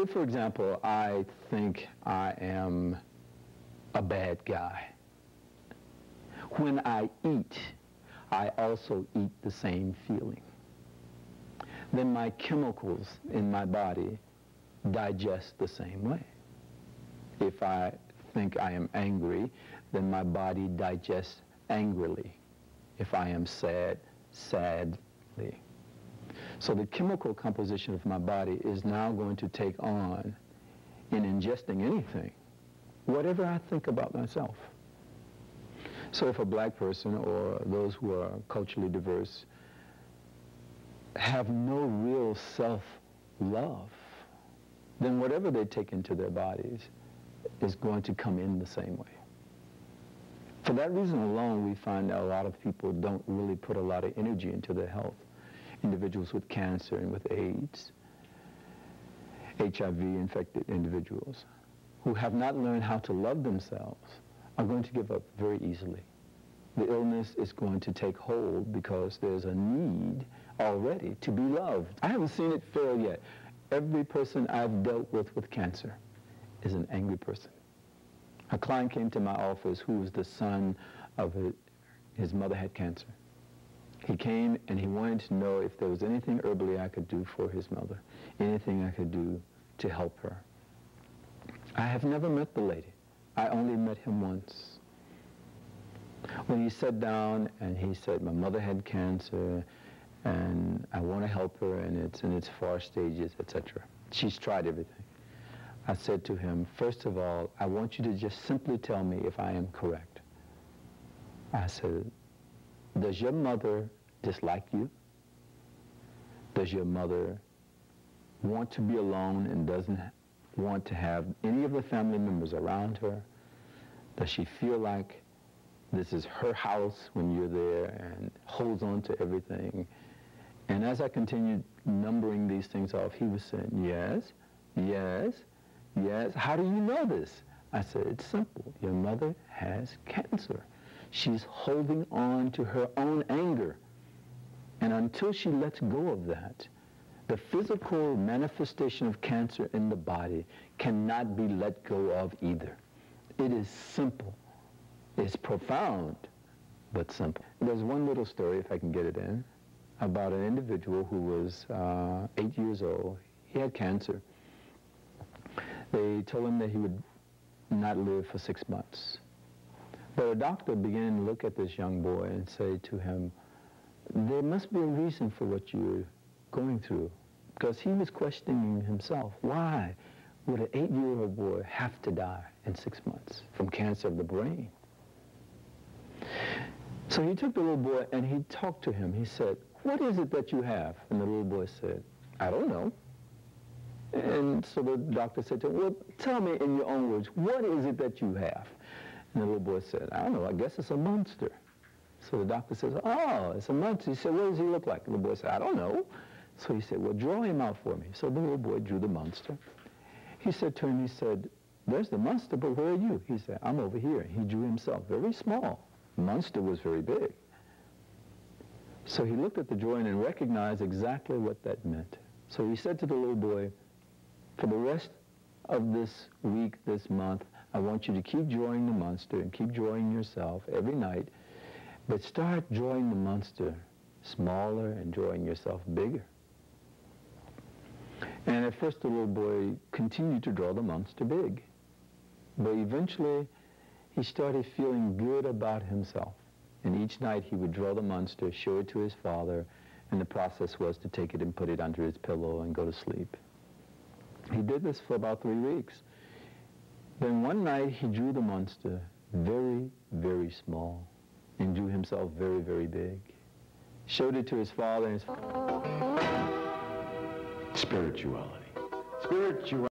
If, for example, I think I am a bad guy, when I eat, I also eat the same feeling. Then my chemicals in my body digest the same way. If I think I am angry, then my body digests angrily. If I am sad, sadly. So the chemical composition of my body is now going to take on, in ingesting anything, whatever I think about myself. So if a black person or those who are culturally diverse have no real self-love, then whatever they take into their bodies is going to come in the same way. For that reason alone, we find that a lot of people don't really put a lot of energy into their health. Individuals with cancer and with AIDS, HIV-infected individuals who have not learned how to love themselves are going to give up very easily. The illness is going to take hold because there's a need already to be loved. I haven't seen it fail yet. Every person I've dealt with cancer is an angry person. A client came to my office who was the son of his mother had cancer. He came and he wanted to know if there was anything herbally I could do for his mother, anything I could do to help her. I have never met the lady. I only met him once. When he sat down and he said, my mother had cancer and I want to help her and it's in its far stages, etc. She's tried everything. I said to him, first of all, I want you to just simply tell me if I am correct. I said, does your mother dislike you? Does your mother want to be alone and doesn't want to have any of the family members around her? Does she feel like this is her house when you're there and holds on to everything? And as I continued numbering these things off, he was saying, yes, yes, yes. How do you know this? I said, it's simple. Your mother has cancer. She's holding on to her own anger. And until she lets go of that, the physical manifestation of cancer in the body cannot be let go of either. It is simple. It's profound, but simple. There's one little story, if I can get it in, about an individual who was 8 years old. He had cancer. They told him that he would not live for 6 months. But a doctor began to look at this young boy and say to him, there must be a reason for what you're going through. Because he was questioning himself. Why would an 8-year-old boy have to die in 6 months from cancer of the brain? So he took the little boy and he talked to him. He said, what is it that you have? And the little boy said, I don't know. And so the doctor said to him, well, tell me in your own words, what is it that you have? And the little boy said, I don't know, I guess it's a monster. So the doctor says, oh, it's a monster. He said, what does he look like? The little boy said, I don't know. So he said, well, draw him out for me. So the little boy drew the monster. He said to him, he said, there's the monster, but where are you? He said, I'm over here. He drew himself very small. The monster was very big. So he looked at the drawing and recognized exactly what that meant. So he said to the little boy, for the rest of this week, this month, I want you to keep drawing the monster and keep drawing yourself every night, but start drawing the monster smaller and drawing yourself bigger. And at first the little boy continued to draw the monster big. But eventually he started feeling good about himself. And each night he would draw the monster, show it to his father, and the process was to take it and put it under his pillow and go to sleep. He did this for about 3 weeks. Then one night he drew the monster very, very small and drew himself very, very big. Showed it to his father and his Spirituality. Spirituality.